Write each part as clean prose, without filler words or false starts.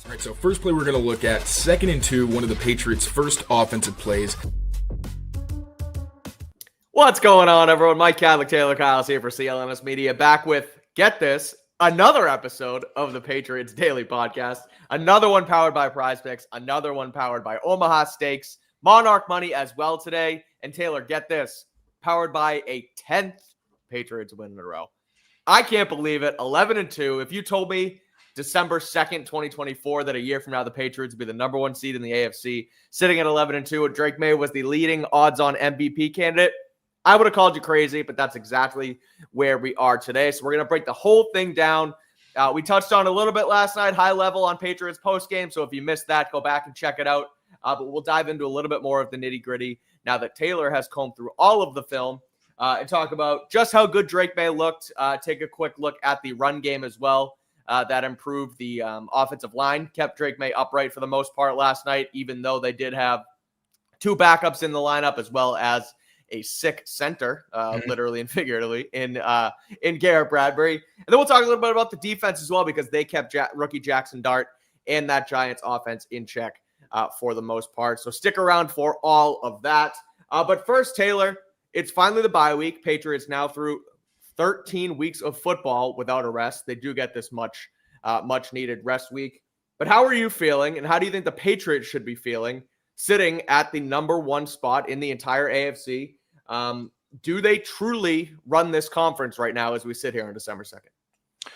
All right, so first play we're going to look at, 2nd and 2, one of the Patriots' first offensive plays. What's going on, everyone? Mike Kadlick, Taylor Kyles here for CLNS Media, back with, get this, another episode of the Patriots Daily podcast. Another one powered by Prize Picks, another one powered by Omaha Steaks, Monarch Money as well today. And Taylor, get this, powered by a 10th Patriots win in a row. I can't believe it. 11-2. If you told me December 2nd, 2024, that a year from now the Patriots would be the number one seed in the AFC, sitting at 11-2, and Drake Maye was the leading odds-on MVP candidate, I would have called you crazy, but that's exactly where we are today. So we're going to break the whole thing down. We touched on a little bit last night, high level on Patriots postgame. So if you missed that, go back and check it out. But we'll dive into a little bit more of the nitty-gritty now that Taylor has combed through all of the film and talk about just how good Drake Maye looked. Take a quick look at the run game as well. That improved the offensive line, kept Drake Maye upright for the most part last night, even though they did have two backups in the lineup as well as a sick center, literally and figuratively, in Garrett Bradbury. And then we'll talk a little bit about the defense as well, because they kept rookie Jackson Dart and that Giants offense in check for the most part. So stick around for all of that. But first, Taylor, it's finally the bye week. Patriots now through 13 weeks of football without a rest. They do get this much needed rest week. But how are you feeling, and how do you think the Patriots should be feeling sitting at the number one spot in the entire AFC? Do they truly run this conference right now as we sit here on December 2nd?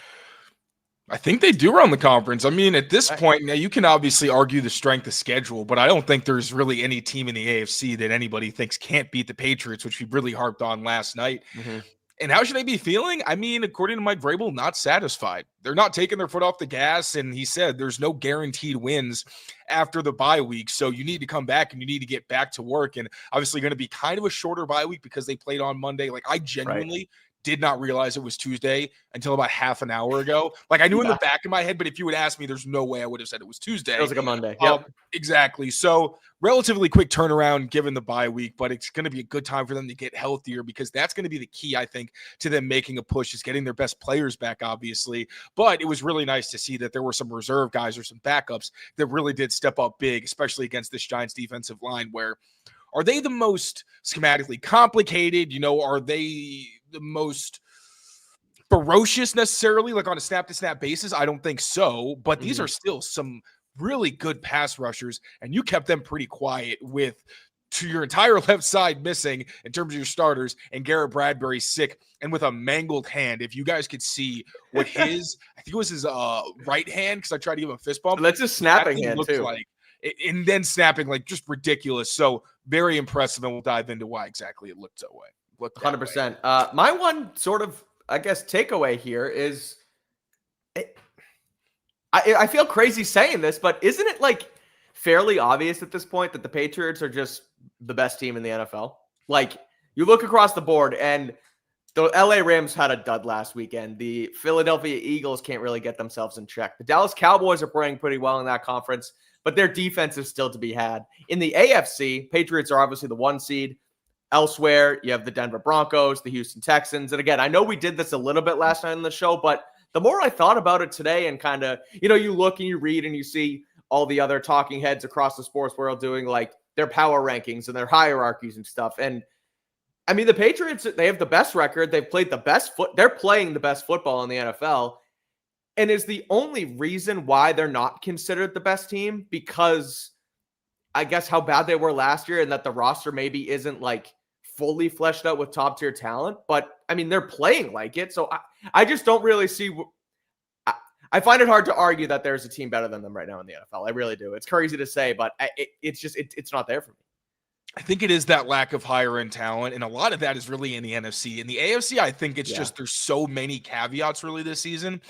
I think they do run the conference. I mean, at this point, now you can obviously argue the strength of schedule, but I don't think there's really any team in the AFC that anybody thinks can't beat the Patriots, which we really harped on last night. Mm-hmm. And how should they be feeling? I mean, according to Mike Vrabel, not satisfied. They're not taking their foot off the gas, and he said there's no guaranteed wins after the bye week, so you need to come back and you need to get back to work. And obviously going to be kind of a shorter bye week because they played on Monday. Like, I genuinely did not realize it was Tuesday until about half an hour ago. Like, I knew in the back of my head, but if you would ask me, there's no way I would have said it was Tuesday. It was like a Monday. Yep. Exactly. So relatively quick turnaround given the bye week, but it's going to be a good time for them to get healthier, because that's going to be the key, I think, to them making a push, is getting their best players back, obviously. But it was really nice to see that there were some reserve guys or some backups that really did step up big, especially against this Giants defensive line, where are they the most schematically complicated? You know, are they the most ferocious necessarily, like on a snap-to-snap basis? I don't think so, but these are still some really good pass rushers, and you kept them pretty quiet with to your entire left side missing in terms of your starters, and Garrett Bradbury sick and with a mangled hand. If you guys could see what his, I think it was his right hand, because I tried to give him a fist bump. That's a snapping hand too. Like, and then snapping, like, just ridiculous. So very impressive, and we'll dive into why exactly it looked that way. 100%. My one sort of, I guess, takeaway here is, I feel crazy saying this, but isn't it like fairly obvious at this point that the Patriots are just the best team in the NFL? Like, you look across the board, and the LA Rams had a dud last weekend. The Philadelphia Eagles can't really get themselves in check. The Dallas Cowboys are playing pretty well in that conference, but their defense is still to be had. In the AFC, Patriots are obviously the 1 seed. Elsewhere, you have the Denver Broncos, the Houston Texans. And again, I know we did this a little bit last night on the show, but the more I thought about it today and kind of, you know, you look and you read and you see all the other talking heads across the sports world doing like their power rankings and their hierarchies and stuff. And I mean, the Patriots, they have the best record. They've played the best they're playing the best football in the NFL. And is the only reason why they're not considered the best team because I guess how bad they were last year, and that the roster maybe isn't like fully fleshed out with top tier talent, but I mean, they're playing like it. So I just don't really see, I find it hard to argue that there's a team better than them right now in the NFL. I really do. It's crazy to say, but it's not there for me. I think it is that lack of higher end talent, and a lot of that is really in the NFC. In the AFC, I think it's just there's so many caveats really this season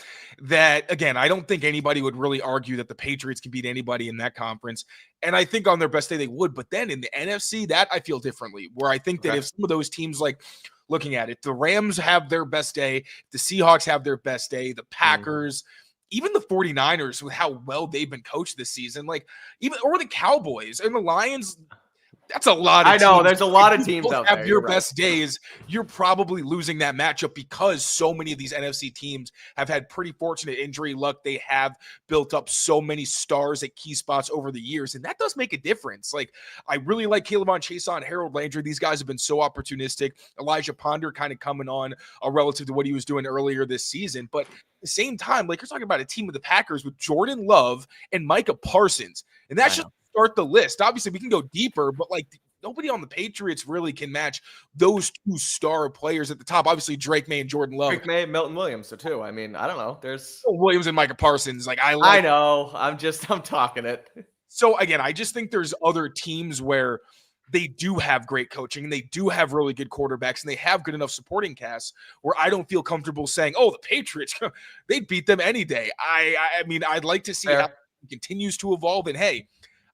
that, again, I don't think anybody would really argue that the Patriots can beat anybody in that conference. And I think on their best day they would. But then in the NFC, that I feel differently, where I think that if some of those teams, like looking at it, the Rams have their best day, the Seahawks have their best day, the Packers, even the 49ers with how well they've been coached this season, like even or the Cowboys and the Lions. That's a lot of I know teams. there's a lot If of you teams both out have there. your You're right. best days, you're probably losing that matchup because so many of these NFC teams have had pretty fortunate injury luck. They have built up so many stars at key spots over the years, and that does make a difference. Like, I really like Caleb on Chason, Harold Landry. These guys have been so opportunistic. Elijah Ponder kind of coming on relative to what he was doing earlier this season. But at the same time, like, you're talking about a team of the Packers with Jordan Love and Micah Parsons, and that's just start the list. Obviously, we can go deeper, but like nobody on the Patriots really can match those two star players at the top. Obviously, Drake May and Jordan Love. Drake May, Milton Williams, so too. I mean, I don't know. There's Williams and Micah Parsons. Like I know. I'm talking it. So again, I just think there's other teams where they do have great coaching and they do have really good quarterbacks and they have good enough supporting casts where I don't feel comfortable saying, oh, the Patriots, they'd beat them any day. I mean, I'd like to see how it continues to evolve. And hey,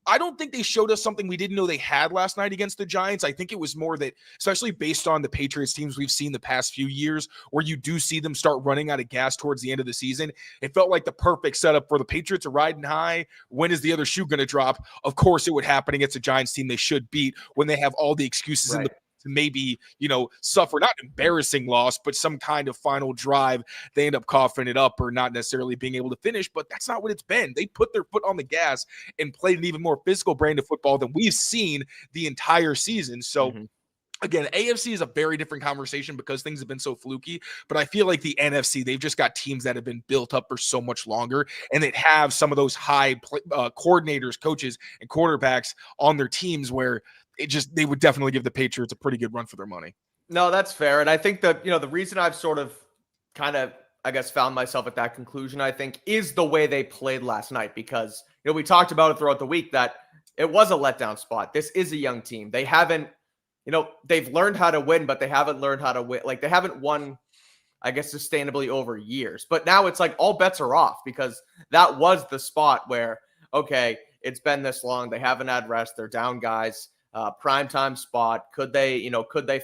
I don't think they showed us something we didn't know they had last night against the Giants. I think it was more that, especially based on the Patriots teams we've seen the past few years, where you do see them start running out of gas towards the end of the season. It felt like the perfect setup for the Patriots are riding high. When is the other shoe going to drop? Of course, it would happen against a Giants team they should beat when they have all the excuses in the to maybe, suffer not an embarrassing loss, but some kind of final drive. They end up coughing it up or not necessarily being able to finish, but that's not what it's been. They put their foot on the gas and played an even more physical brand of football than we've seen the entire season. So again, AFC is a very different conversation because things have been so fluky, but I feel like the NFC, they've just got teams that have been built up for so much longer and that have some of those high coordinators, coaches, and quarterbacks on their teams where they would definitely give the Patriots a pretty good run for their money. No, that's fair. And I think that, the reason I've sort of kind of, I guess, found myself at that conclusion, I think, is the way they played last night because, we talked about it throughout the week that it was a letdown spot. This is a young team. They haven't, they've learned how to win, but they haven't learned how to win. Like they haven't won, I guess, sustainably over years. But now it's like all bets are off because that was the spot where, okay, it's been this long. They haven't had rest. They're down guys. Primetime spot. Could they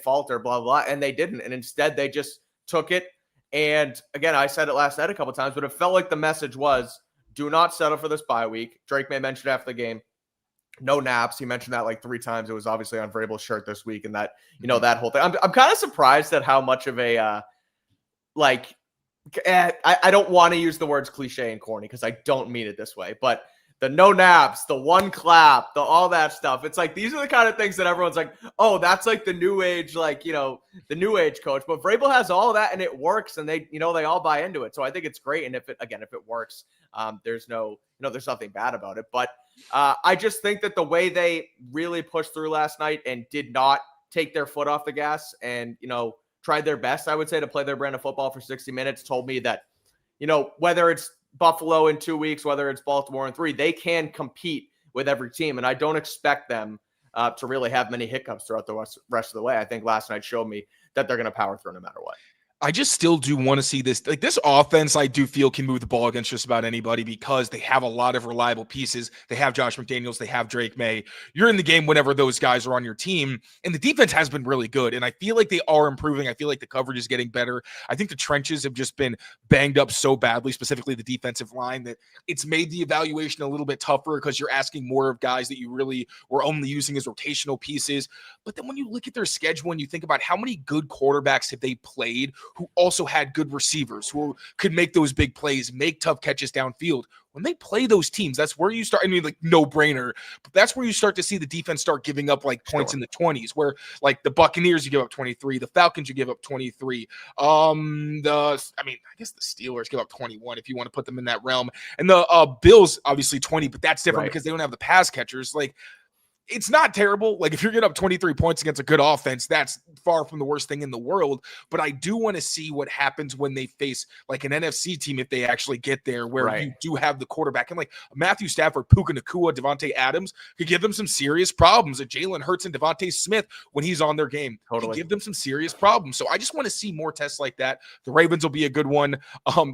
falter, blah, blah, and they didn't. And instead they just took it. And again, I said it last night a couple times, but it felt like the message was do not settle for this bye week. Drake May mentioned after the game, no naps. He mentioned that like 3 times. It was obviously on Vrabel's shirt this week. And that, that whole thing, I'm kind of surprised at how much of a, I don't want to use the words cliche and corny because I don't mean it this way, but the no naps, the one clap, all that stuff. It's like, these are the kind of things that everyone's like, oh, that's like the new age, the new age coach. But Vrabel has all of that and it works and they all buy into it. So I think it's great. And if it works, there's there's nothing bad about it. But I just think that the way they really pushed through last night and did not take their foot off the gas and, tried their best, I would say, to play their brand of football for 60 minutes, told me that, whether it's Buffalo in 2 weeks, whether it's Baltimore in 3, they can compete with every team. And I don't expect them to really have many hiccups throughout the rest of the way. I think last night showed me that they're going to power through no matter what. I just still do want to see this. Like this offense, I do feel can move the ball against just about anybody because they have a lot of reliable pieces. They have Josh McDaniels. They have Drake May. You're in the game whenever those guys are on your team. And the defense has been really good. And I feel like they are improving. I feel like the coverage is getting better. I think the trenches have just been banged up so badly, specifically the defensive line, that it's made the evaluation a little bit tougher because you're asking more of guys that you really were only using as rotational pieces. But then when you look at their schedule and you think about how many good quarterbacks have they played who also had good receivers, who could make those big plays, make tough catches downfield. When they play those teams, that's where you start. I mean, like no brainer, but that's where you start to see the defense start giving up like points in the 20s, where like the Buccaneers, you give up 23, the Falcons, you give up 23. I guess the Steelers give up 21 if you want to put them in that realm. And the Bills, obviously 20, but that's different because they don't have the pass catchers. Like, it's not terrible. Like if you're getting up 23 points against a good offense, that's far from the worst thing in the world. But I do want to see what happens when they face like an NFC team if they actually get there, where you do have the quarterback. And like Matthew Stafford, Puka Nacua, Devontae Adams could give them some serious problems. Jalen Hurts and Devontae Smith, when he's on their game, could give them some serious problems. So I just want to see more tests like that. The Ravens will be a good one.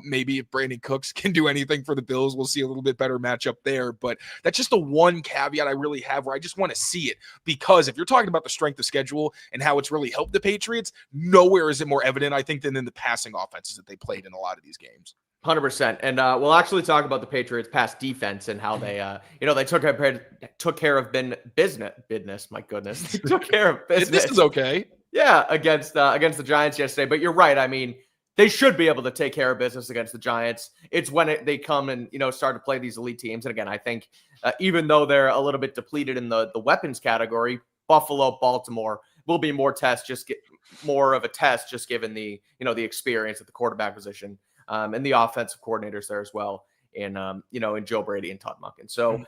Maybe if Brandon Cooks can do anything for the Bills, we'll see a little bit better matchup there. But that's just the one caveat I really have, where I just want to see it, because if you're talking about the strength of schedule and how it's really helped the Patriots, nowhere is it more evident, I think, than in the passing offenses that they played in a lot of these games. 100%. And we'll actually talk about the Patriots' past defense and how they, they took care of business. My goodness, they took care of business. This is okay. Yeah, against the Giants yesterday. But you're right. I mean, they should be able to take care of business against the Giants. It's when they come and start to play these elite teams. And again, I think even though they're a little bit depleted in the weapons category, Buffalo, Baltimore will be more more of a test, just given the the experience at the quarterback position. And the offensive coordinators there as well in Joe Brady and Todd Monken. So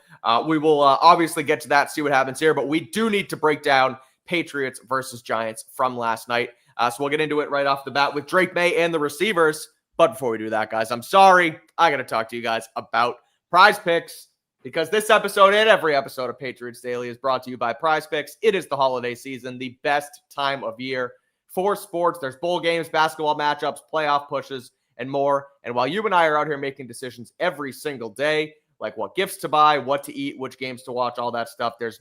we will obviously get to that, see what happens here. But we do need to break down Patriots versus Giants from last night. So we'll get into it right off the bat with Drake Maye and the receivers. But before we do that, guys, I'm sorry. I got to talk to you guys about Prize Picks, because this episode and every episode of Patriots Daily is brought to you by Prize Picks. It is the holiday season, the best time of year for sports. There's bowl games, basketball matchups, playoff pushes, and more. And while you and I are out here making decisions every single day, like what gifts to buy, what to eat, which games to watch, all that stuff, there's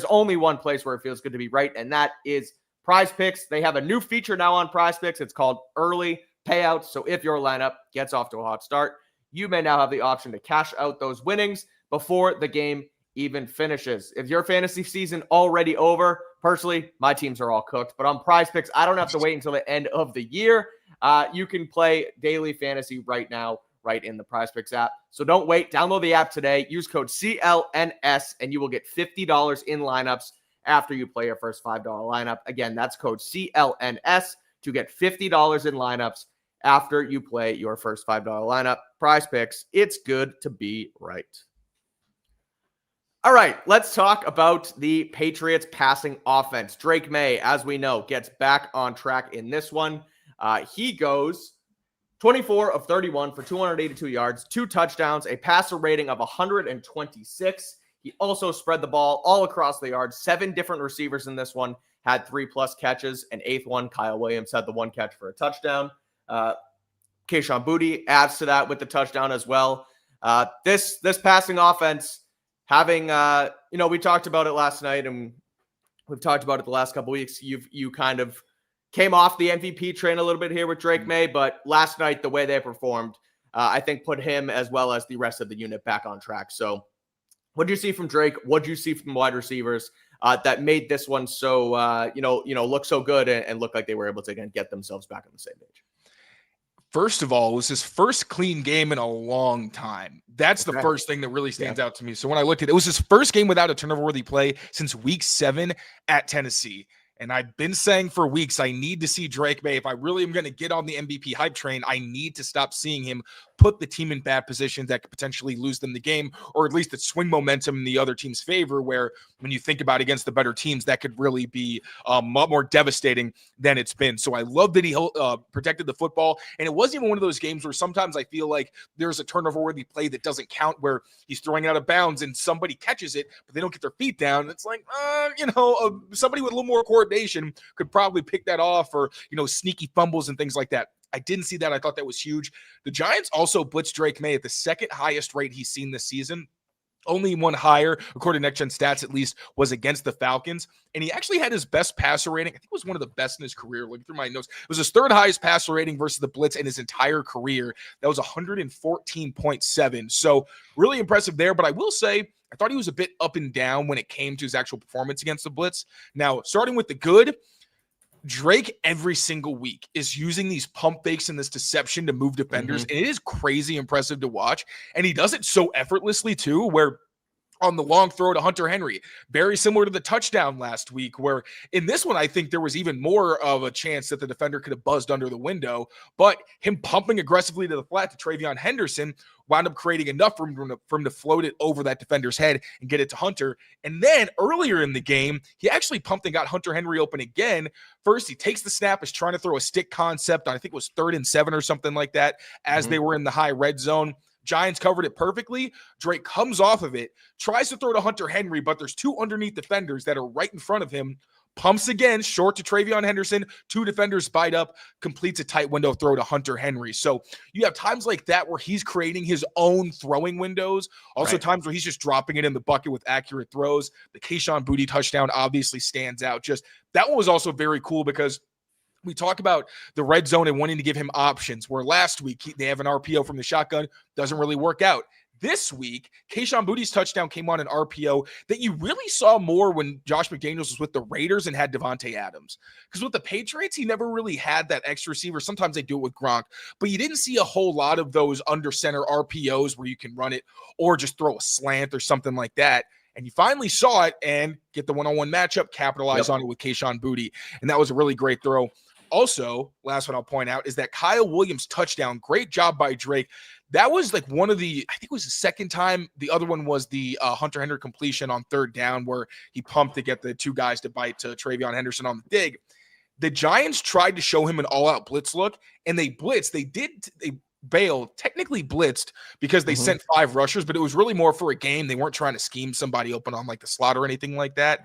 only one place where it feels good to be right, and that is Prize Picks. They have a new feature now on Prize Picks. It's called Early Payouts. So if your lineup gets off to a hot start, you may now have the option to cash out those winnings before the game even finishes. If your fantasy season already over, personally, my teams are all cooked. But on Prize Picks, I don't have to wait until the end of the year. You can play daily fantasy right now, right in the Prize Picks app. So don't wait. Download the app today. Use code CLNS, and you will get $50 in lineups after you play your first $5 lineup. Again, that's code CLNS to get $50 in lineups after you play your first $5 lineup. Prize Picks, it's good to be right. All right, let's talk about the Patriots passing offense. Drake Maye, as we know, gets back on track in this one. He goes 24 of 31 for 282 yards, 2 touchdowns, a passer rating of 126. He also spread the ball all across the yard. 7 different receivers in this one had 3+ catches. An 8th one, Kyle Williams, had the 1 catch for a touchdown. Kayshon Boutte adds to that with the touchdown as well. This passing offense having, we talked about it last night, and we've talked about it the last couple weeks. You kind of came off the MVP train a little bit here with Drake Maye, but last night, the way they performed, I think put him as well as the rest of the unit back on track. So what do you see from Drake? What do you see from wide receivers that made this one so, look so good and look like they were able to, again, get themselves back on the same page? First of all, it was his first clean game in a long time. That's the first thing that really stands out to me. So when I looked at it, it was his first game without a turnover-worthy play since week 7 at Tennessee. And I've been saying for weeks, I need to see Drake Maye. If I really am going to get on the MVP hype train, I need to stop seeing him put the team in bad positions that could potentially lose them the game, or at least it swing momentum in the other team's favor, where when you think about against the better teams, that could really be a lot more devastating than it's been. So I love that he protected the football. And it wasn't even one of those games where sometimes I feel like there's a turnover-worthy play that doesn't count, where he's throwing it out of bounds and somebody catches it, but they don't get their feet down. It's like, somebody with a little more coordination could probably pick that off, or, sneaky fumbles and things like that. I didn't see that. I thought that was huge. The Giants also blitzed Drake Maye at the second highest rate he's seen this season. Only one higher, according to Next Gen Stats at least, was against the Falcons. And he actually had his best passer rating. I think it was one of the best in his career. Looking through my notes, it was his 3rd highest passer rating versus the blitz in his entire career. That was 114.7. So really impressive there. But I will say, I thought he was a bit up and down when it came to his actual performance against the blitz. Now, starting with the good, Drake every single week is using these pump fakes and this deception to move defenders. And it is crazy impressive to watch. And he does it so effortlessly too, where on the long throw to Hunter Henry, very similar to the touchdown last week, where in this one, I think there was even more of a chance that the defender could have buzzed under the window, but him pumping aggressively to the flat to Travion Henderson wound up creating enough room for him to float it over that defender's head and get it to Hunter. And then earlier in the game, he actually pumped and got Hunter Henry open again. First, he takes the snap, is trying to throw a stick concept on, I think it was 3rd and 7 or something like that, as they were in the high red zone. Giants covered it perfectly. Drake comes off of it, tries to throw to Hunter Henry, but there's 2 underneath defenders that are right in front of him. Pumps again, short to Travion Henderson. 2 defenders bite up, completes a tight window throw to Hunter Henry. So you have times like that where he's creating his own throwing windows. Also times where he's just dropping it in the bucket with accurate throws. The Kayshon Boutte touchdown obviously stands out. Just that one was also very cool because We talk about the red zone and wanting to give him options, where last week they have an RPO from the shotgun, doesn't really work out. This week, Kayshon Boutte's touchdown came on an RPO that you really saw more when Josh McDaniels was with the Raiders and had Devontae Adams. Because with the Patriots, he never really had that extra receiver. Sometimes they do it with Gronk, but you didn't see a whole lot of those under center RPOs where you can run it or just throw a slant or something like that. And you finally saw it and get the one-on-one matchup, capitalize on it with Kayshon Boutte. And that was a really great throw. Also, last one I'll point out is that Kyle Williams touchdown. Great job by Drake. That was like one of the, I think it was the second time. The other one was the Hunter Henry completion on third down where he pumped to get the two guys to bite to Travion Henderson on the dig. The Giants tried to show him an all-out blitz look, and they blitzed. They bailed, technically blitzed because they sent 5 rushers, but it was really more for a game. They weren't trying to scheme somebody open on like the slot or anything like that.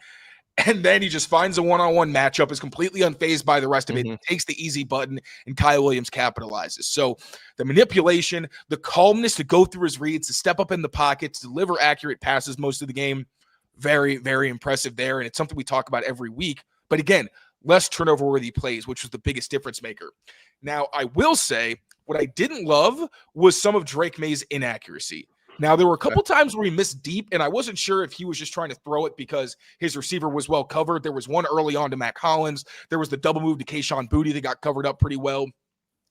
And then he just finds a one-on-one matchup, is completely unfazed by the rest of it, takes the easy button, and Kyle Williams capitalizes. So the manipulation, the calmness to go through his reads, to step up in the pockets, deliver accurate passes most of the game, very, very impressive there. And it's something we talk about every week. But again, less turnover-worthy plays, which was the biggest difference maker. Now, I will say what I didn't love was some of Drake Maye's inaccuracy. Now, there were a couple times where he missed deep, and I wasn't sure if he was just trying to throw it because his receiver was well covered. There was one early on to Mac Hollins. There was the double move to Kayshon Boutte that got covered up pretty well.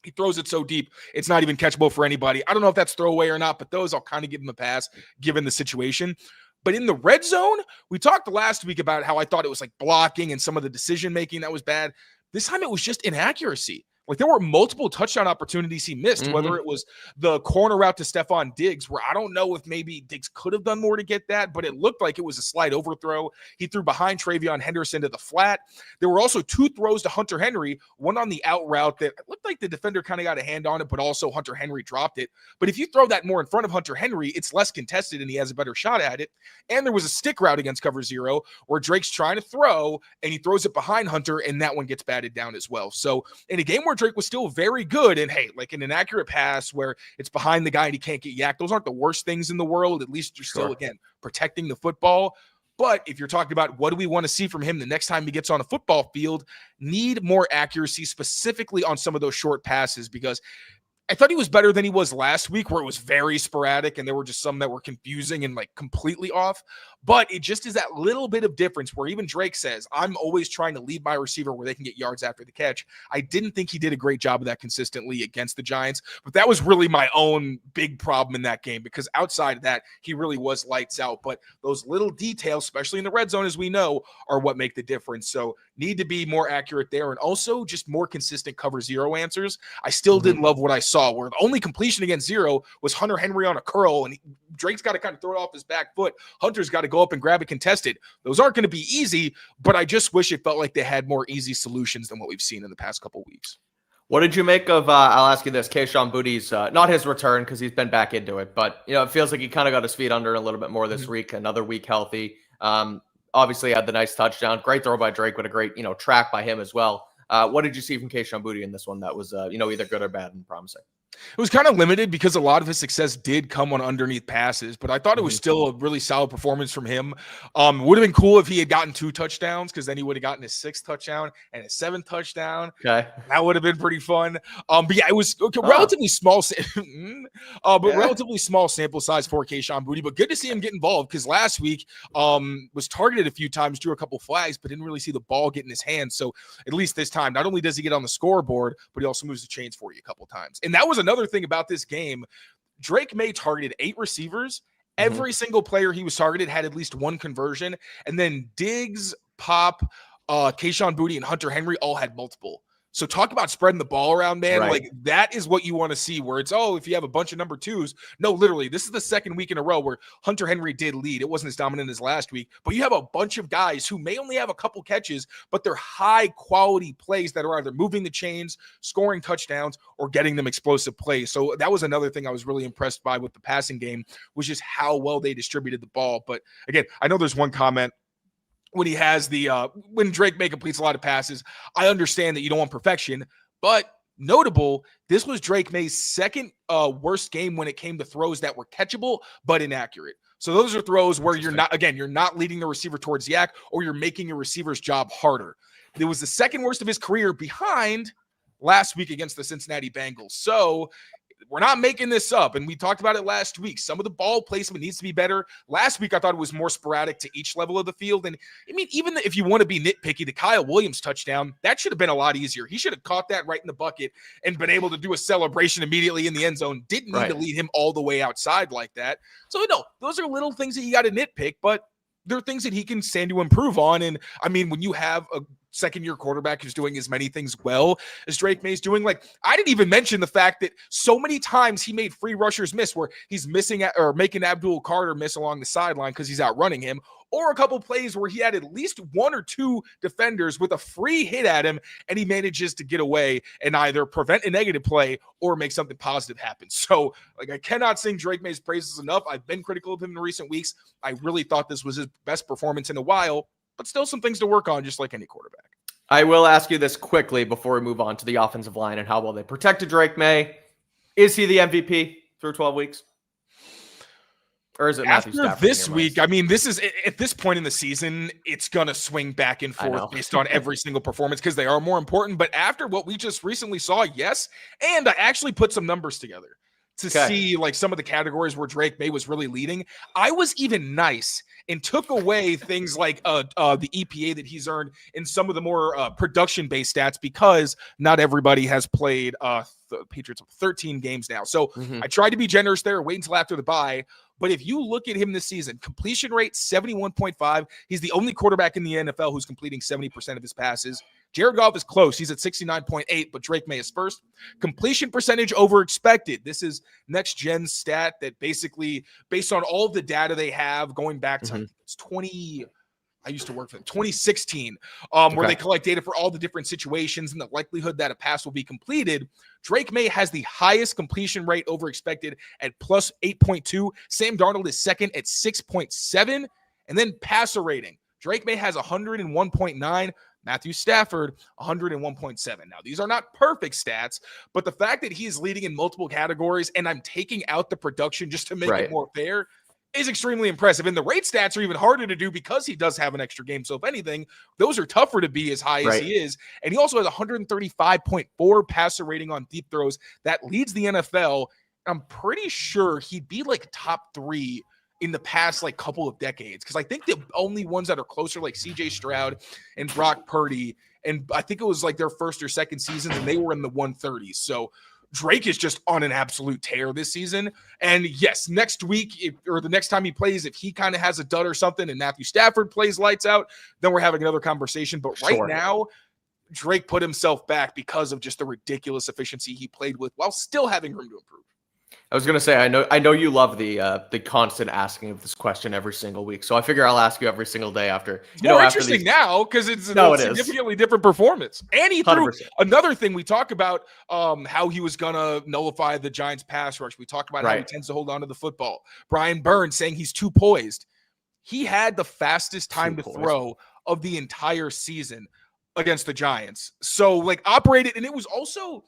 He throws it so deep, it's not even catchable for anybody. I don't know if that's throwaway or not, but those I'll kind of give him a pass given the situation. But in the red zone, we talked last week about how I thought it was like blocking and some of the decision-making that was bad. This time it was just inaccuracy. Like there were multiple touchdown opportunities he missed, whether it was the corner route to Stephon Diggs, where I don't know if maybe Diggs could have done more to get that, but it looked like it was a slight overthrow. He threw behind Travion Henderson to the flat. There were also 2 throws to Hunter Henry, one on the out route that looked like the defender kind of got a hand on it, but also Hunter Henry dropped it. But if you throw that more in front of Hunter Henry, it's less contested and he has a better shot at it. And there was a stick route against cover 0 where Drake's trying to throw and he throws it behind Hunter, and that one gets batted down as well. So in a game where Drake was still very good, and hey, like in an accurate pass where it's behind the guy and he can't get yacked, those aren't the worst things in the world. At least you're still, again, protecting the football. But if you're talking about what do we want to see from him the next time he gets on a football field, need more accuracy, specifically on some of those short passes, because I thought he was better than he was last week, where it was very sporadic and there were just some that were confusing and like completely off. But it just is that little bit of difference where even Drake says, I'm always trying to lead my receiver where they can get yards after the catch. I didn't think he did a great job of that consistently against the Giants, but that was really my own big problem in that game, because outside of that, he really was lights out. But those little details, especially in the red zone, as we know, are what make the difference. So need to be more accurate there, and also just more consistent cover 0 answers. I still didn't love what I saw, where the only completion against 0 was Hunter Henry on a curl, and Drake's got to kind of throw it off his back foot. Hunter's got to go up and grab it contested. Those aren't going to be easy, but I just wish it felt like they had more easy solutions than what we've seen in the past couple weeks. What did you make of, I'll ask you this, Kayshon Boutte's, not his return because he's been back into it, but it feels like he kind of got his feet under a little bit more this week, another week healthy. Obviously had the nice touchdown, great throw by Drake, with a great, track by him as well. What did you see from Kayshon Boutte in this one that was, either good or bad and promising? It was kind of limited because a lot of his success did come on underneath passes, but I thought it was still a really solid performance from him. Would have been cool if he had gotten 2 touchdowns, because then he would have gotten his 6th touchdown and his 7th touchdown. Okay, that would have been pretty fun. But yeah, it was relatively small, relatively small sample size for Kayshon Boutte. But good to see him get involved, because last week was targeted a few times, drew a couple flags, but didn't really see the ball get in his hands. So at least this time, not only does he get on the scoreboard, but he also moves the chains for you a couple times. And that was another thing about this game. Drake Maye targeted 8 receivers. Every single player he was targeted had at least 1 conversion. And then Diggs, Pop, Kayshon Boutte, and Hunter Henry all had multiple. So talk about spreading the ball around, man. Right. Like that is what you want to see, where it's, if you have a bunch of number 2s. No, literally, this is the second week in a row where Hunter Henry did lead. It wasn't as dominant as last week, but you have a bunch of guys who may only have a couple catches, but they're high quality plays that are either moving the chains, scoring touchdowns, or getting them explosive plays. So that was another thing I was really impressed by with the passing game, was just how well they distributed the ball. But again, I know there's one comment when he has when Drake Maye completes a lot of passes. I understand that you don't want perfection, but notable, this was Drake Maye's second worst game when it came to throws that were catchable but inaccurate. So those are throws where you're not leading the receiver towards yak, or you're making your receiver's job harder. It was the second worst of his career behind last week against the Cincinnati Bengals. So we're not making this up. And we talked about it last week. Some of the ball placement needs to be better. Last week, I thought it was more sporadic to each level of the field. And I mean, even if you want to be nitpicky, the Kyle Williams touchdown, that should have been a lot easier. He should have caught that right in the bucket and been able to do a celebration immediately in the end zone. Didn't need to lead him all the way outside like that. So, no, those are little things that you got to nitpick, but there are things that he can stand to improve on. And I mean, when you have a second-year quarterback who's doing as many things well as Drake Maye's doing, like, I didn't even mention the fact that so many times he made free rushers miss, where he's missing or making Abdul Carter miss along the sideline because he's outrunning him, or a couple plays where he had at least one or two defenders with a free hit at him, and he manages to get away and either prevent a negative play or make something positive happen. So, like, I cannot sing Drake Maye's praises enough. I've been critical of him in recent weeks. I really thought this was his best performance in a while, but still some things to work on, just like any quarterback. I will ask you this quickly before we move on to the offensive line and how well they protected Drake Maye. Is he the MVP through 12 weeks? Or is it Matthew Stafford? After this week, I mean, this is at this point in the season, it's going to swing back and forth based on every single performance because they are more important. But after what we just recently saw, yes. And I actually put some numbers together to see like some of the categories where Drake Maye was really leading. I was even nice and took away things like the EPA that he's earned in some of the more production-based stats because not everybody has played the Patriots 13 games now. So I tried to be generous there, wait until after the bye. But if you look at him this season, completion rate 71.5. He's the only quarterback in the NFL who's completing 70% of his passes. Jared Goff is close. He's at 69.8, but Drake Maye is first. Completion percentage over expected. This is next gen stat that basically, based on all of the data they have going back to it's 20. I used to work for them, 2016, where they collect data for all the different situations and the likelihood that a pass will be completed. Drake Maye has the highest completion rate over expected at plus 8.2. Sam Darnold is second at 6.7. And then passer rating. Drake Maye has 101.9. Matthew Stafford, 101.7. Now, these are not perfect stats, but the fact that he's leading in multiple categories and I'm taking out the production just to make it more fair is extremely impressive. And the rate stats are even harder to do because he does have an extra game. So if anything, those are tougher to be as high as he is. And he also has 135.4 passer rating on deep throws. That leads the NFL. I'm pretty sure he'd be like top 3 in the past like couple of decades. Because I think the only ones that are closer like CJ Stroud and Brock Purdy. And I think it was like their first or second seasons and they were in the 130s. So Drake is just on an absolute tear this season. And yes, next week or the next time he plays, if he kind of has a dud or something and Matthew Stafford plays lights out, then we're having another conversation. But right now, Drake put himself back because of just the ridiculous efficiency he played with while still having room to improve. I was going to say, I know you love the constant asking of this question every single week. So I figure I'll ask you every single day after. It's more interesting now because it's a significantly different performance. And he threw another thing. We talk about how he was going to nullify the Giants pass rush. We talked about how he tends to hold on to the football. Brian Burns saying he's too poised. He had the fastest time to throw of the entire season against the Giants. So like operated, and it was also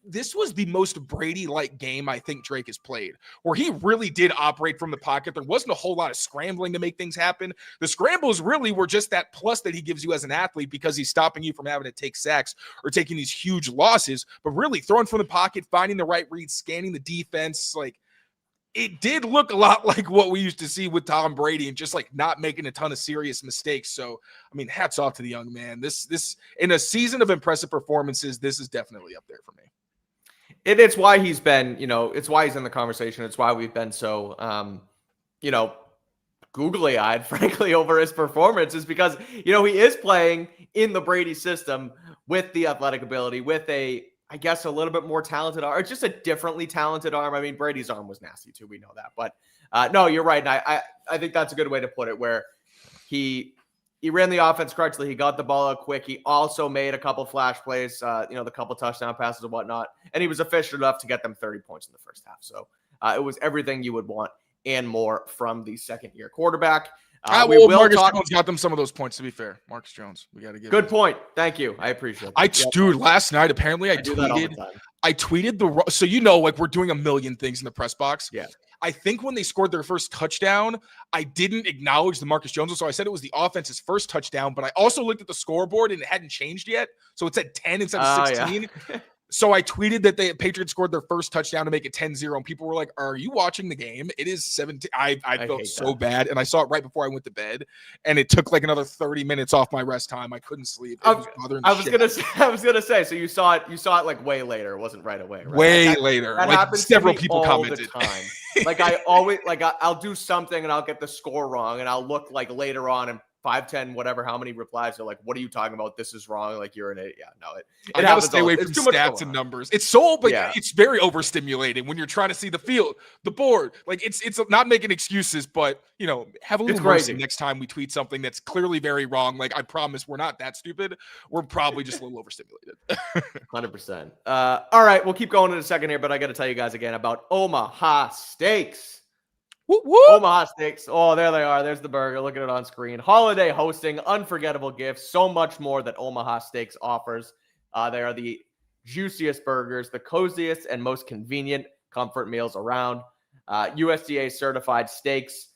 this was the most Brady-like game I think Drake has played, where he really did operate from the pocket. There wasn't a whole lot of scrambling to make things happen. The scrambles really were just that plus that he gives you as an athlete because he's stopping you from having to take sacks or taking these huge losses, but really throwing from the pocket, finding the right read, scanning the defense. Like, it did look a lot like what we used to see with Tom Brady and just like not making a ton of serious mistakes. So, I mean, hats off to the young man. This in a season of impressive performances, this is definitely up there for me. It's why he's been, it's why he's in the conversation. It's why we've been so, googly-eyed, frankly, over his performance is because, he is playing in the Brady system with the athletic ability, with I guess a little bit more talented arm, or just a differently talented arm. I mean, Brady's arm was nasty too. We know that, but no, you're right. And I think that's a good way to put it, where he ran the offense correctly. He got the ball out quick. He also made a couple flash plays, the couple touchdown passes and whatnot. And he was efficient enough to get them 30 points in the first half. So it was everything you would want and more from the second-year quarterback. Marcus Jones got them some of those points, to be fair. Marcus Jones, we got to give good point. Thank you. I appreciate it. Dude, last night, apparently I tweeted so like we're doing a million things in the press box. Yeah. I think when they scored their first touchdown, I didn't acknowledge the Marcus Jones. So I said it was the offense's first touchdown, but I also looked at the scoreboard and it hadn't changed yet. So it said 10 instead of 16. Yeah. So I tweeted that the Patriots scored their first touchdown to make it 10-0, and people were like, are you watching the game? It is 17. I felt so bad, and I saw it right before I went to bed, and it took like another 30 minutes off my rest time. I couldn't sleep. It was bothering I was gonna say, so you saw it like way later. It wasn't right away, right? Way later. That like happens several to me people all commented. The time. Like I always I'll do something and I'll get the score wrong, and I'll look like later on and 5, 10, whatever, how many replies are like, what are you talking about? This is wrong. Like, you're an idiot. Yeah, no, I gotta stay away from stats and numbers. It's it's very overstimulating when you're trying to see the field, the board. Like, it's not making excuses, but, have a little mercy next time we tweet something that's clearly very wrong. Like, I promise we're not that stupid. We're probably just a little overstimulated. 100%. All right, we'll keep going in a second here, but I got to tell you guys again about Omaha Steaks. Whoop, whoop. Omaha Steaks. Oh, there they are. There's the burger. Look at it on screen. Holiday hosting, unforgettable gifts, so much more that Omaha Steaks offers. They are the juiciest burgers, the coziest and most convenient comfort meals around. USDA certified steaks,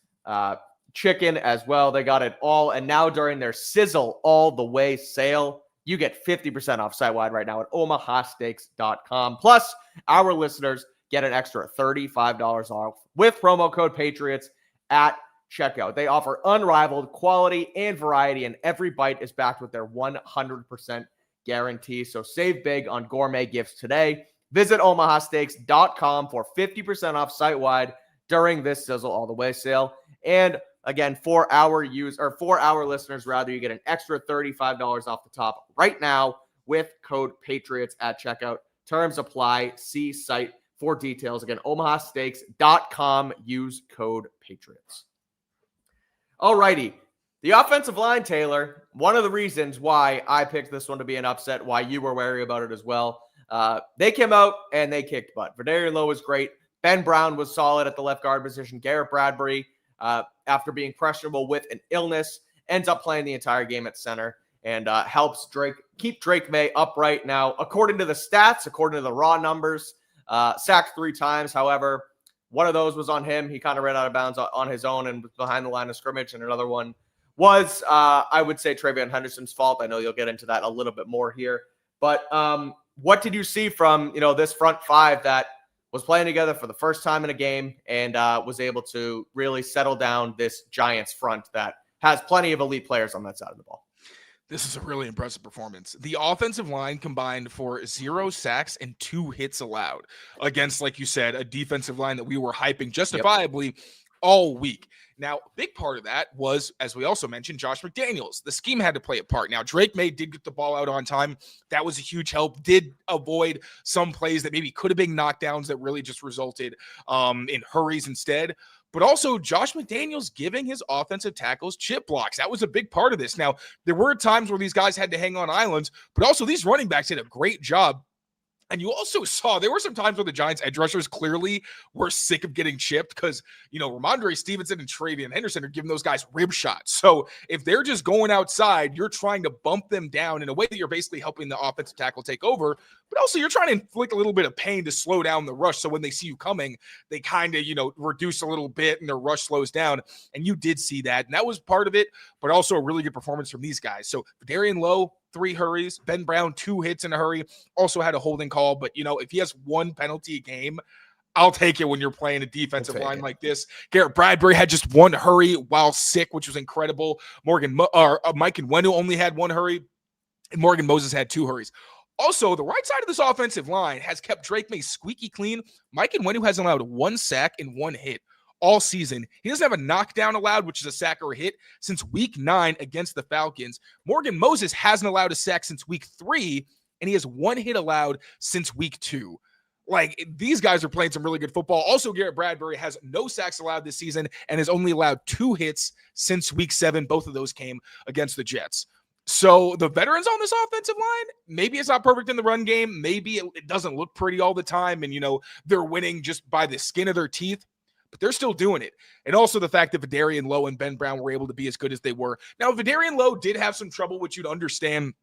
chicken as well. They got it all. And now during their Sizzle All the Way sale, you get 50% off site-wide right now at omahasteaks.com. Plus, our listeners get an extra $35 off with promo code Patriots at checkout. They offer unrivaled quality and variety, and every bite is backed with their 100% guarantee. So save big on gourmet gifts today. Visit omahasteaks.com for 50% off site-wide during this Sizzle All the Way sale. And again, for our listeners, you get an extra $35 off the top right now with code Patriots at checkout. Terms apply. See site for details. Again, omahasteaks.com. Use code Patriots. All righty. The offensive line, Taylor, one of the reasons why I picked this one to be an upset, why you were wary about it as well. They came out and they kicked butt. Verdarian Lowe was great. Ben Brown was solid at the left guard position. Garrett Bradbury, after being questionable with an illness, ends up playing the entire game at center and helps keep Drake Maye upright. Now, according to the stats, according to the raw numbers, sacked 3 times. However, one of those was on him. He kind of ran out of bounds on his own and was behind the line of scrimmage. And another one was, I would say, Travion Henderson's fault. I know you'll get into that a little bit more here. But what did you see from, this front five that was playing together for the first time in a game and was able to really settle down this Giants front that has plenty of elite players on that side of the ball? This is a really impressive performance. The offensive line combined for 0 sacks and 2 hits allowed against, like you said, a defensive line that we were hyping justifiably all week. Now, a big part of that was, as we also mentioned, Josh McDaniels. The scheme had to play a part. Now, Drake Maye did get the ball out on time. That was a huge help. Did avoid some plays that maybe could have been knockdowns that really just resulted in hurries instead. But also Josh McDaniels giving his offensive tackles chip blocks. That was a big part of this. Now, there were times where these guys had to hang on islands, but also these running backs did a great job. And you also saw there were some times where the Giants edge rushers clearly were sick of getting chipped because, Ramondre Stevenson and Travion Henderson are giving those guys rib shots. So if they're just going outside, you're trying to bump them down in a way that you're basically helping the offensive tackle take over. But also you're trying to inflict a little bit of pain to slow down the rush. So when they see you coming, they kind of, reduce a little bit and their rush slows down. And you did see that. And that was part of it, but also a really good performance from these guys. So Verdarian Lowe, 3 hurries. Ben Brown, 2 hits in a hurry. Also had a holding call. But, if he has 1 penalty a game, I'll take it when you're playing a defensive line like this. Garrett Bradbury had just 1 hurry while sick, which was incredible. Mike Nwenu only had 1 hurry, and Morgan Moses had 2 hurries. Also, the right side of this offensive line has kept Drake Maye squeaky clean. Mike Nwenu has allowed 1 sack and 1 hit all season. He doesn't have a knockdown allowed, which is a sack or a hit, since week 9 against the Falcons. Morgan Moses hasn't allowed a sack since week 3, and he has 1 hit allowed since week 2. Like, these guys are playing some really good football. Also, Garrett Bradbury has no sacks allowed this season and has only allowed 2 hits since week 7. Both of those came against the Jets. So the veterans on this offensive line, maybe it's not perfect in the run game. Maybe it doesn't look pretty all the time. And, they're winning just by the skin of their teeth. But they're still doing it. And also the fact that Verdarian Lowe and Ben Brown were able to be as good as they were. Now, Verdarian Lowe did have some trouble, which you'd understand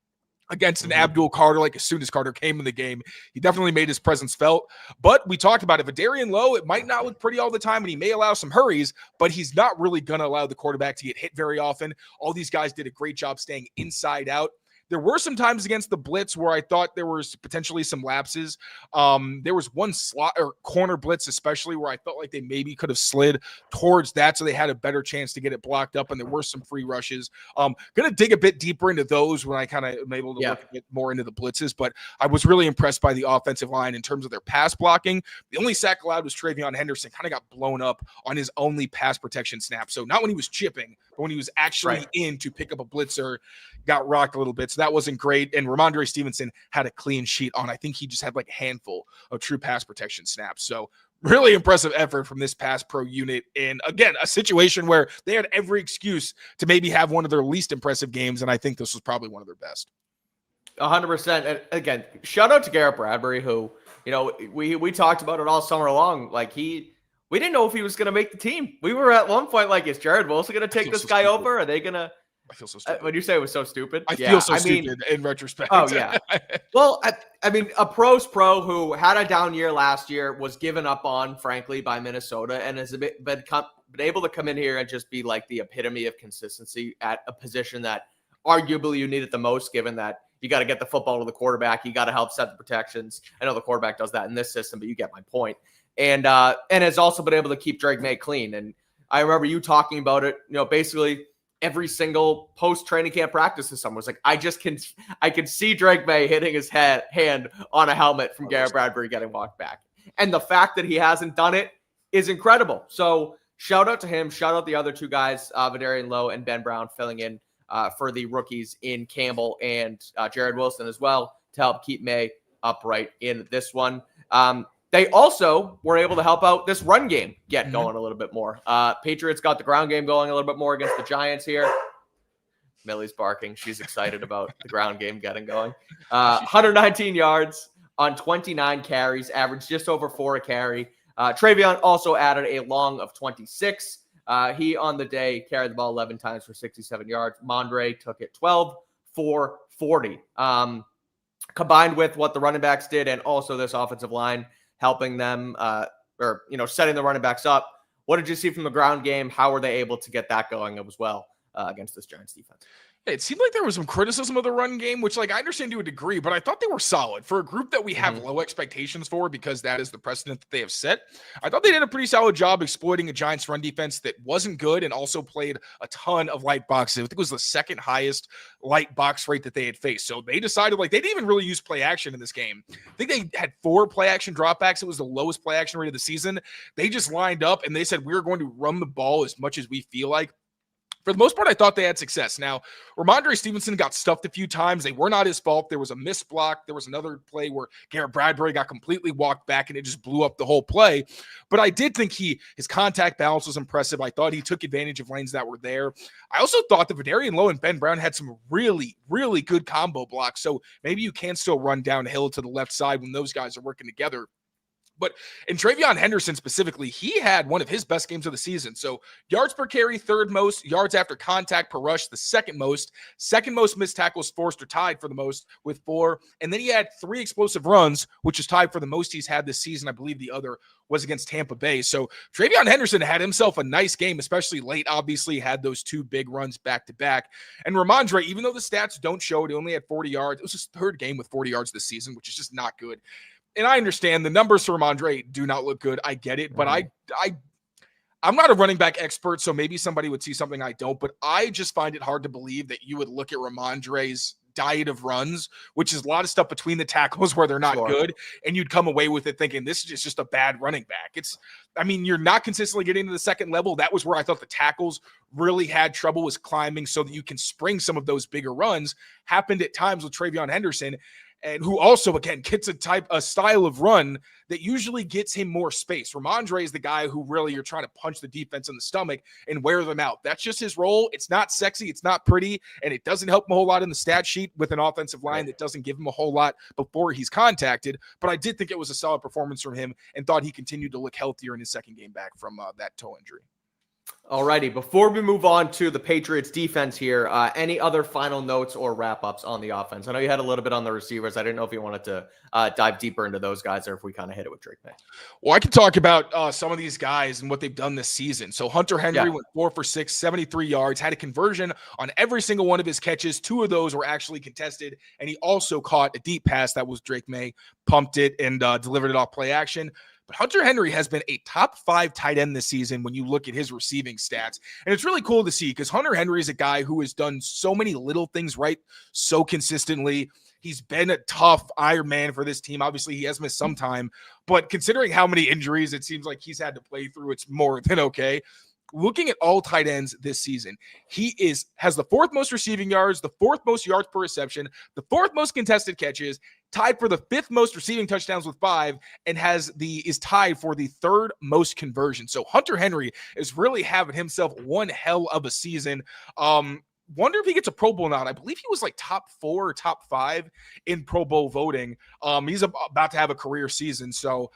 against an Abdul Carter. Like as soon as Carter came in the game, he definitely made his presence felt. But we talked about it. Vidarian Lowe, it might not look pretty all the time, and he may allow some hurries, but he's not really going to allow the quarterback to get hit very often. All these guys did a great job staying inside out. There were some times against the blitz where I thought there was potentially some lapses. There was one slot or corner blitz, especially where I felt like they maybe could have slid towards that so they had a better chance to get it blocked up. And there were some free rushes. Going to dig a bit deeper into those when I kind of am able to look a bit more into the blitzes. But I was really impressed by the offensive line in terms of their pass blocking. The only sack allowed was Travion Henderson. Kind of got blown up on his only pass protection snap. So not when he was chipping, but when he was actually in to pick up a blitzer, got rocked a little bit. So that wasn't great. And Ramondre Stevenson had a clean sheet on. I think he just had like a handful of true pass protection snaps. So really impressive effort from this pass pro unit. And again, a situation where they had every excuse to maybe have one of their least impressive games. And I think this was probably one of their best. 100%. And again, shout out to Garrett Bradbury, who, we talked about it all summer long. Like we didn't know if he was going to make the team. We were at one point like, is Jared Wilson going to take this guy over? Are they going to? I feel so stupid. When you say it was so stupid, I feel so stupid in retrospect. Oh, yeah. Well, I mean, a pro's pro who had a down year last year, was given up on, frankly, by Minnesota, and has been able to come in here and just be like the epitome of consistency at a position that arguably you need it the most, given that you got to get the football to the quarterback. You got to help set the protections. I know the quarterback does that in this system, but you get my point. And has also been able to keep Drake Maye clean. And I remember you talking about it, basically every single post-training camp practice this summer was like, I can see Drake Maye hitting his hand on a helmet from Garrett Bradbury getting walked back. And the fact that he hasn't done it is incredible. So shout out to him. Shout out the other two guys, Vidarian Lowe and Ben Brown, filling in for the rookies in Campbell and Jared Wilson as well to help keep Maye upright in this one. They also were able to help out this run game get going a little bit more. Patriots got the ground game going a little bit more against the Giants here. Millie's barking. She's excited about the ground game getting going. 119 yards on 29 carries, averaged just over 4 a carry. Travion also added a long of 26. He on the day carried the ball 11 times for 67 yards. Mondre took it 12 for 40. Combined with what the running backs did and also this offensive line helping them setting the running backs up. What did you see from the ground game? How were they able to get that going as well against this Giants defense? It seemed like there was some criticism of the run game, which, I understand to a degree, but I thought they were solid for a group that we have low expectations for because that is the precedent that they have set. I thought they did a pretty solid job exploiting a Giants run defense that wasn't good and also played a ton of light boxes. I think it was the second highest light box rate that they had faced. So they decided, they didn't even really use play action in this game. I think they had 4 play action dropbacks. It was the lowest play action rate of the season. They just lined up and they said, we're going to run the ball as much as we feel like. For the most part, I thought they had success. Now, Ramondre Stevenson got stuffed a few times. They were not his fault. There was a missed block. There was another play where Garrett Bradbury got completely walked back, and it just blew up the whole play. But I did think his contact balance was impressive. I thought he took advantage of lanes that were there. I also thought that Vidarian Lowe and Ben Brown had some really, really good combo blocks. So maybe you can still run downhill to the left side when those guys are working together. But in Travion Henderson specifically, he had one of his best games of the season. So yards per carry, third most, yards after contact per rush, the second most missed tackles forced or tied for the most with 4. And then he had 3 explosive runs, which is tied for the most he's had this season. I believe the other was against Tampa Bay. So Travion Henderson had himself a nice game, especially late, obviously had those 2 big runs back to back. And Ramondre, even though the stats don't show it, he only had 40 yards. It was his 3rd game with 40 yards this season, which is just not good. And I understand the numbers for Ramondre do not look good. I get it, but I'm not a running back expert, so maybe somebody would see something I don't, but I just find it hard to believe that you would look at Ramondre's diet of runs, which is a lot of stuff between the tackles where they're not good, and you'd come away with it thinking this is just a bad running back. You're not consistently getting to the second level. That was where I thought the tackles really had trouble was climbing so that you can spring some of those bigger runs. Happened at times with Travion Henderson, and who also, again, gets a style of run that usually gets him more space. Ramondre is the guy who really you're trying to punch the defense in the stomach and wear them out. That's just his role. It's not sexy. It's not pretty. And it doesn't help him a whole lot in the stat sheet with an offensive line that doesn't give him a whole lot before he's contacted. But I did think it was a solid performance from him and thought he continued to look healthier in his second game back from that toe injury. Alrighty, before we move on to the Patriots defense here, any other final notes or wrap-ups on the offense? I know you had a little bit on the receivers. I didn't know if you wanted to dive deeper into those guys or if we kind of hit it with Drake Maye. Well, I can talk about some of these guys and what they've done this season. So Hunter Henry went 4 for 6, 73 yards, had a conversion on every single one of his catches. 2 of those were actually contested, and he also caught a deep pass that was Drake Maye, pumped it, and delivered it off play action. But Hunter Henry has been a top 5 tight end this season when you look at his receiving stats. And it's really cool to see because Hunter Henry is a guy who has done so many little things right so consistently. He's been a tough Iron Man for this team. Obviously, he has missed some time, but considering how many injuries it seems like he's had to play through, it's more than okay. Looking at all tight ends this season, he has the 4th most receiving yards, the 4th most yards per reception, the 4th most contested catches, tied for the 5th most receiving touchdowns with 5, and is tied for the 3rd most conversions. So Hunter Henry is really having himself one hell of a season. Wonder if he gets a Pro Bowl now. I believe he was like top 4 or top 5 in Pro Bowl voting. He's about to have a career season, so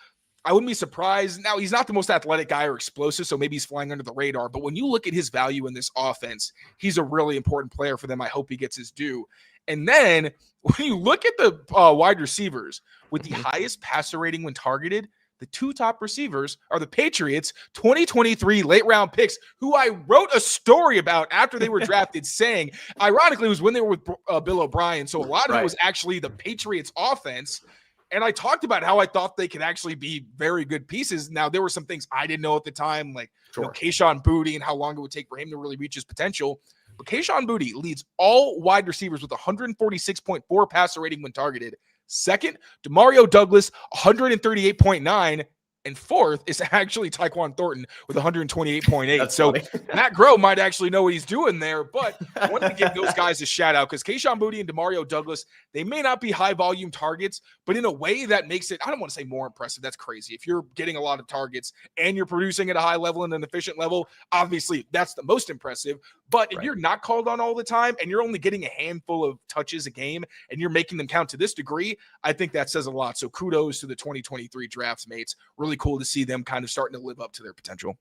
I wouldn't be surprised. Now, he's not the most athletic guy or explosive, so maybe he's flying under the radar. But when you look at his value in this offense, he's a really important player for them. I hope he gets his due. And then when you look at the wide receivers with the highest passer rating when targeted, the 2 top receivers are the Patriots 2023 late round picks, who I wrote a story about after they were drafted saying, ironically, it was when they were with Bill O'Brien. So a lot of it was actually the Patriots offense. And I talked about how I thought they could actually be very good pieces. Now, there were some things I didn't know at the time, like Kayshon Boutte and how long it would take for him to really reach his potential. But Kayshon Boutte leads all wide receivers with 146.4 passer rating when targeted. Second, Demario Douglas, 138.9. And 4th is actually Tyquan Thornton with 128.8. So Matt Groh might actually know what he's doing there, but I wanted to give those guys a shout out because Kayshon Boutte and Demario Douglas, they may not be high volume targets, but in a way that makes it, I don't want to say more impressive. That's crazy. If you're getting a lot of targets and you're producing at a high level and an efficient level, obviously that's the most impressive. But if you're not called on all the time and you're only getting a handful of touches a game and you're making them count to this degree, I think that says a lot. So kudos to the 2023 drafts mates. Really cool to see them kind of starting to live up to their potential.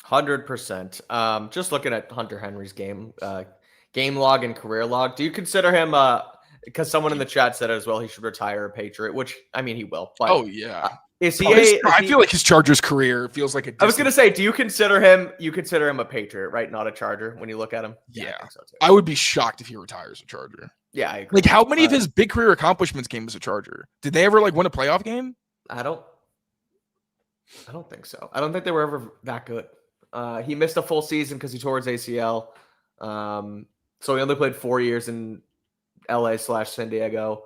100%. Just looking at Hunter Henry's game log and career log, do you consider him, because someone in the chat said as well, he should retire a Patriot, which, I mean, he will. But, I feel like his Chargers career feels like I was going to say, do you consider him a Patriot, right? Not a Charger when you look at him? Yeah. I think so too. I would be shocked if he retires a Charger. Yeah, I agree. Like, how many of his big career accomplishments came as a Charger? Did they ever win a playoff game? I don't think so. I don't think they were ever that good. He missed a full season because he tore his ACL. So he only played 4 years in LA/San Diego.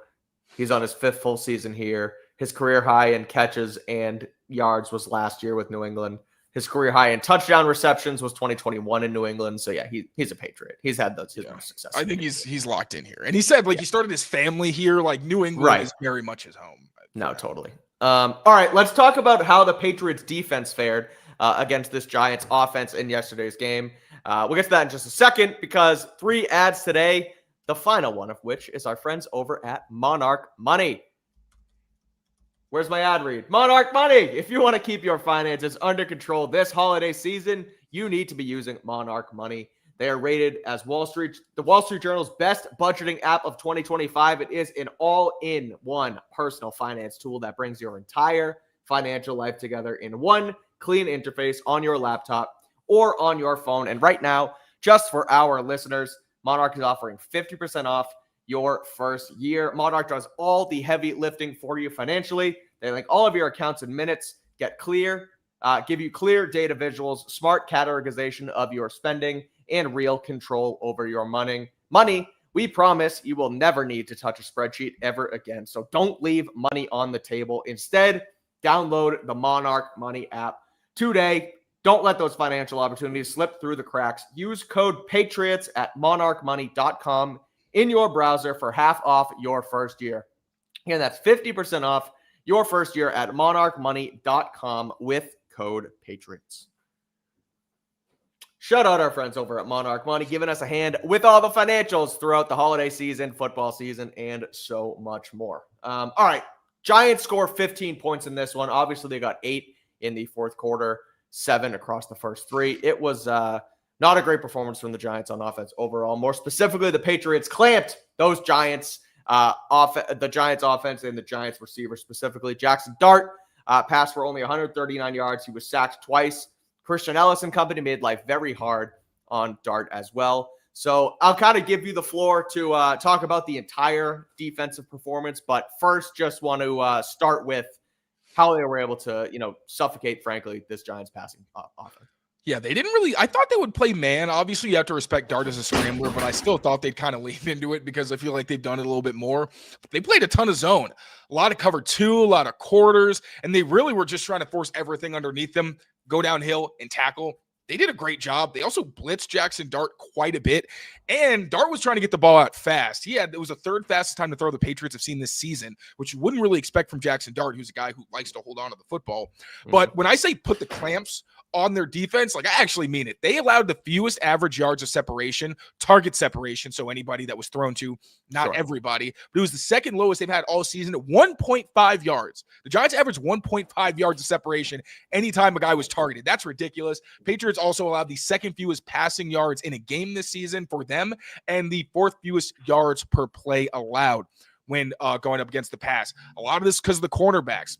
He's on his 5th full season here. His career high in catches and yards was last year with New England. His career high in touchdown receptions was 2021 in New England. So yeah, he's a Patriot. He's had his most success. I think he's locked in here. And he said he started his family here. New England is very much his home. No, totally. All right, let's talk about how the Patriots defense fared against this Giants offense in yesterday's game. We'll get to that in just a second because 3 ads today, the final one of which is our friends over at Monarch Money. Where's my ad read? Monarch Money. If you want to keep your finances under control this holiday season, you need to be using Monarch Money. They are rated as the Wall Street Journal's best budgeting app of 2025. It is an all-in-one personal finance tool that brings your entire financial life together in one clean interface on your laptop or on your phone. And right now, just for our listeners, Monarch is offering 50% off your first year. Monarch does all the heavy lifting for you financially. They link all of your accounts in minutes, give you clear data visuals, smart categorization of your spending, and real control over your money. We promise you will never need to touch a spreadsheet ever again. So don't leave money on the table. Instead, download the Monarch Money app today. Don't let those financial opportunities slip through the cracks. Use code PATRIOTS at monarchmoney.com in your browser for half off your first year. And that's 50% off your first year at monarchmoney.com with code PATRIOTS. Shout out our friends over at Monarch Money, giving us a hand with all the financials throughout the holiday season, football season, and so much more. All right, Giants score 15 points in this one. Obviously, they got 8 in the fourth quarter. 7 across the first 3. It was not a great performance from the Giants on offense overall. More specifically, the Patriots clamped those Giants, the Giants offense and the Giants receiver specifically. Jackson Dart passed for only 139 yards. He was sacked twice. Christian Ellis and company made life very hard on Dart as well. So I'll kind of give you the floor to talk about the entire defensive performance. But first, just want to start with how they were able to, suffocate, frankly, this Giants passing offense. Yeah, they didn't really – I thought they would play man. Obviously, you have to respect Dart as a scrambler, but I still thought they'd kind of lean into it because I feel like they've done it a little bit more. But they played a ton of zone, a lot of cover 2, a lot of quarters, and they really were just trying to force everything underneath them, go downhill and tackle. They did a great job. They also blitzed Jackson Dart quite a bit, and Dart was trying to get the ball out fast. It was the third fastest time to throw the Patriots have seen this season, which you wouldn't really expect from Jackson Dart, who's a guy who likes to hold on to the football. Mm-hmm. But when I say put the clamps on their defense, I actually mean it. They allowed the fewest average yards of separation, target separation, so anybody that was thrown to, not everybody, but it was the second lowest they've had all season at 1.5 yards. The Giants averaged 1.5 yards of separation anytime a guy was targeted. That's ridiculous. Patriots also allowed the second fewest passing yards in a game this season for them and the fourth fewest yards per play allowed when going up against the pass. A lot of this because of the cornerbacks.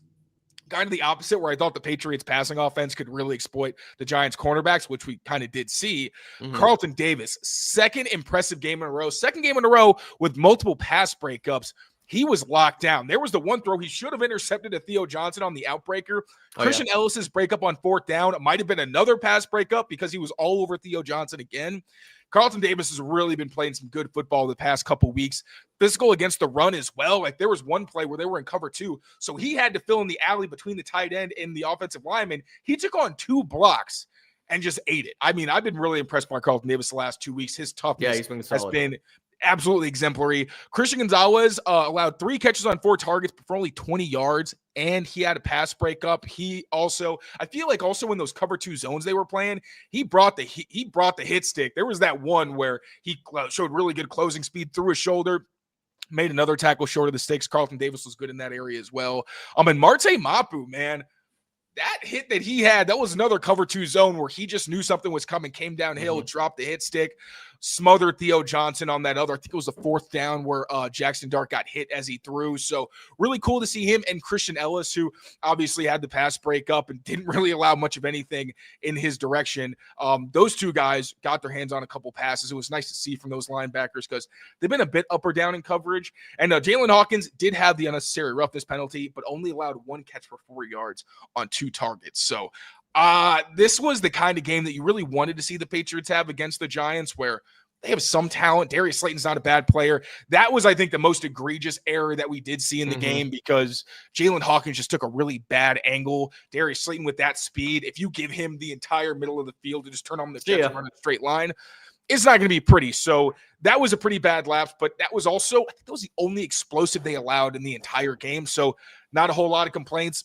Kind of the opposite, where I thought the Patriots passing offense could really exploit the Giants cornerbacks, which we kind of did see. Mm-hmm. Carlton Davis, second impressive game in a row with multiple pass breakups. He was locked down. There was the one throw he should have intercepted a Theo Johnson on the outbreaker. Christian Ellis's breakup on fourth down. It might have been another pass breakup because he was all over Theo Johnson again. Carlton Davis has really been playing some good football the past couple weeks. Physical against the run as well. There was one play where they were in cover 2, so he had to fill in the alley between the tight end and the offensive lineman. He took on 2 blocks and just ate it. I've been really impressed by Carlton Davis the last 2 weeks. His toughness has been absolutely exemplary. Christian Gonzalez allowed 3 catches on 4 targets for only 20 yards, and he had a pass breakup. He also, I feel like also in those cover 2 zones they were playing, he brought the hit stick. There was that one where he showed really good closing speed through his shoulder, made another tackle short of the sticks. Carlton Davis was good in that area as well. And Marte Mapu, man, that hit that he had, that was another cover 2 zone where he just knew something was coming, came downhill, dropped the hit stick, smothered Theo Johnson on that other, I think it was the 4th down where Jackson Dart got hit as he threw. So really cool to see him and Christian Ellis, who obviously had the pass break up and didn't really allow much of anything in his direction. Those 2 guys got their hands on a couple passes. It was nice to see from those linebackers because they've been a bit up or down in coverage. And Jalen Hawkins did have the unnecessary roughness penalty, but only allowed 1 catch for 4 yards on 2 targets. So this was the kind of game that you really wanted to see the Patriots have against the Giants, where they have some talent. Darius Slayton's not a bad player. That was, I think, the most egregious error that we did see in the game because Jalen Hawkins just took a really bad angle. Darius Slayton with that speed, if you give him the entire middle of the field to just turn on the jets and run a straight line, it's not going to be pretty. So that was a pretty bad lapse, but that was also, I think that was the only explosive they allowed in the entire game. So not a whole lot of complaints.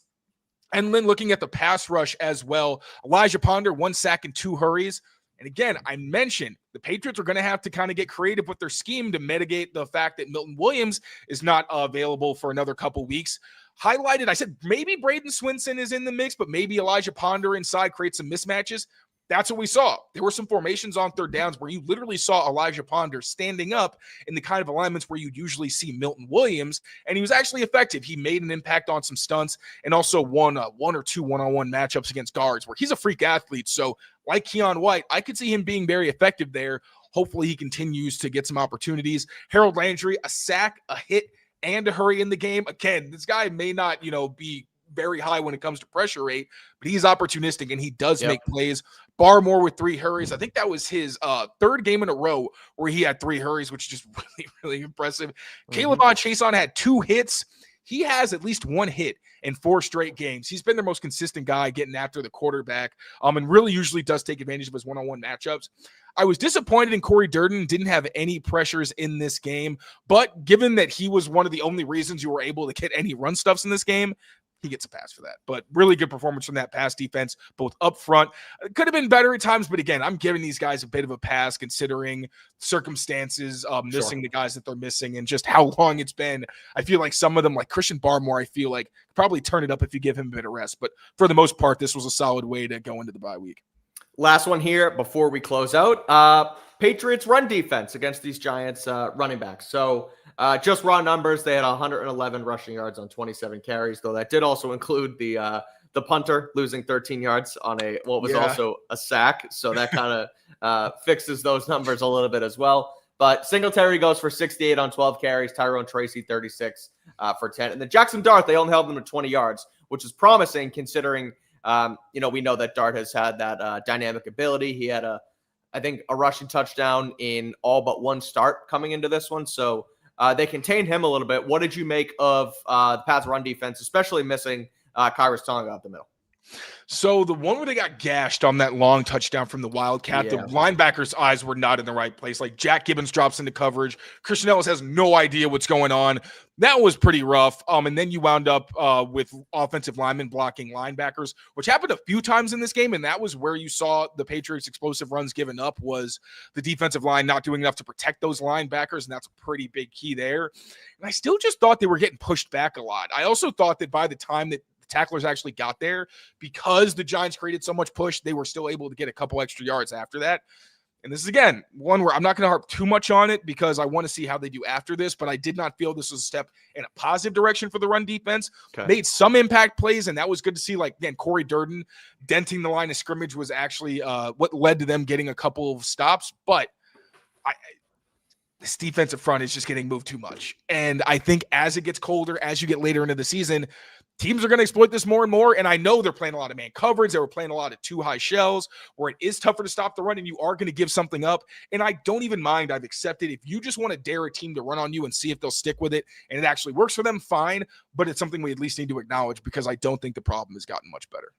And then looking at the pass rush as well, Elijah Ponder, 1 sack and 2 hurries. And again, I mentioned the Patriots are going to have to kind of get creative with their scheme to mitigate the fact that Milton Williams is not available for another couple weeks. Highlighted, I said maybe Braden Swinson is in the mix, but maybe Elijah Ponder inside creates some mismatches. That's what we saw. There were some formations on third downs where you literally saw Elijah Ponder standing up in the kind of alignments where you'd usually see Milton Williams, and he was actually effective. He made an impact on some stunts and also won 1 or 2 one-on-one matchups against guards where he's a freak athlete. So like Keon White, I could see him being very effective there. Hopefully he continues to get some opportunities. Harold Landry, a sack, a hit, and a hurry in the game. Again, this guy may not, be very high when it comes to pressure rate, but he's opportunistic and he does make plays. Barmore with 3 hurries. I think that was his 3rd game in a row where he had 3 hurries, which is just really, really impressive. Caleb Chason had 2 hits. He has at least 1 hit in 4 straight games. He's been their most consistent guy getting after the quarterback, and really usually does take advantage of his one-on-one matchups. I was disappointed in Corey Durden, didn't have any pressures in this game, but given that he was one of the only reasons you were able to get any run stuffs in this game, he gets a pass for that. But really good performance from that pass defense, both up front. It could have been better at times, but again, I'm giving these guys a bit of a pass considering circumstances, missing the guys that they're missing and just how long it's been. I feel like some of them, like Christian Barmore, I feel like probably turn it up if you give him a bit of rest. But for the most part, this was a solid way to go into the bye week. Last one here before we close out. Patriots run defense against these Giants running backs. So just raw numbers, they had 111 rushing yards on 27 carries, though that did also include the punter losing 13 yards on what was also a sack. So that kind of fixes those numbers a little bit as well. But Singletary goes for 68 on 12 carries, Tyrone Tracy 36 for 10. And then Jackson Dart, they only held them to 20 yards, which is promising considering, we know that Dart has had that dynamic ability. He had I think a rushing touchdown in all but one start coming into this one. So they contained him a little bit. What did you make of the Pats run defense, especially missing Kyrus Tonga up the middle? So the one where they got gashed on that long touchdown from the Wildcat, the linebacker's eyes were not in the right place. Like Jack Gibbons drops into coverage. Christian Ellis has no idea what's going on. That was pretty rough. And then you wound up with offensive linemen blocking linebackers, which happened a few times in this game. And that was where you saw the Patriots' explosive runs given up, was the defensive line not doing enough to protect those linebackers. And that's a pretty big key there. And I still just thought they were getting pushed back a lot. I also thought that by the time that tacklers actually got there, because the Giants created so much push, they were still able to get a couple extra yards after that. And this is, again, one where I'm not going to harp too much on it because I want to see how they do after this, but I did not feel this was a step in a positive direction for the run defense. Okay. Made some impact plays, and that was good to see. Like, again, Corey Durden denting the line of scrimmage was actually what led to them getting a couple of stops, but this defensive front is just getting moved too much. And I think as it gets colder, as you get later into the season, teams are going to exploit this more and more. And I know they're playing a lot of man coverage. They were playing a lot of too high shells where it is tougher to stop the run and you are going to give something up. And I don't even mind. I've accepted if you just want to dare a team to run on you and see if they'll stick with it and it actually works for them, fine. But it's something we at least need to acknowledge because I don't think the problem has gotten much better.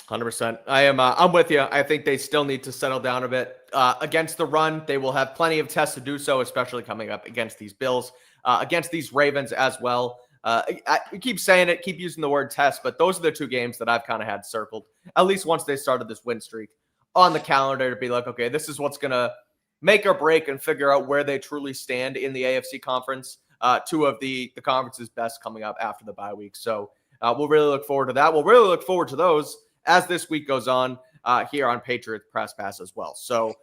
100%. I'm with you. I think they still need to settle down a bit against the run. They will have plenty of tests to do so, especially coming up against these Bills, against these Ravens as well. I keep saying it, keep using the word test, but those are the two games that I've kind of had circled, at least once they started this win streak on the calendar, to be like, okay, this is what's going to make or break and figure out where they truly stand in the AFC conference. Two of the conference's best coming up after the bye week. So we'll really look forward to that. We'll really look forward to those as this week goes on here on Patriots Press Pass as well. So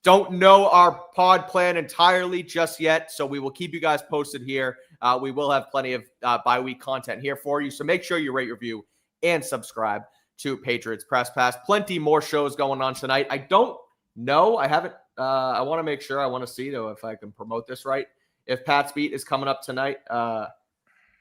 don't know our pod plan entirely just yet, so we will keep you guys posted here. We will have plenty of bye week content here for you, so make sure you rate, review, and subscribe to Patriots Press Pass. Plenty more shows going on tonight. I don't know. I haven't. I want to make sure. I want to see, though, if I can promote this right. If Pat's Beat is coming up tonight.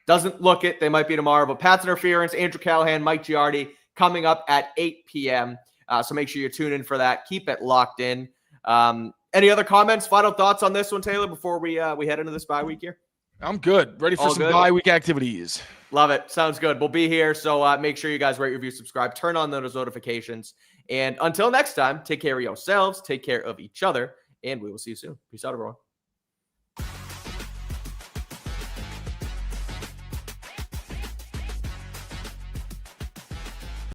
Doesn't look it. They might be tomorrow. But Pat's Interference, Andrew Callahan, Mike Giardi, coming up at 8 p.m. So make sure you tune in for that. Keep it locked in. Any other comments, final thoughts on this one, Taylor, before we head into this bye week here? I'm good. Ready for some bye week activities. Love it. Sounds good. We'll be here. So make sure you guys rate, review, subscribe, turn on those notifications. And until next time, take care of yourselves, take care of each other, and we will see you soon. Peace out, everyone.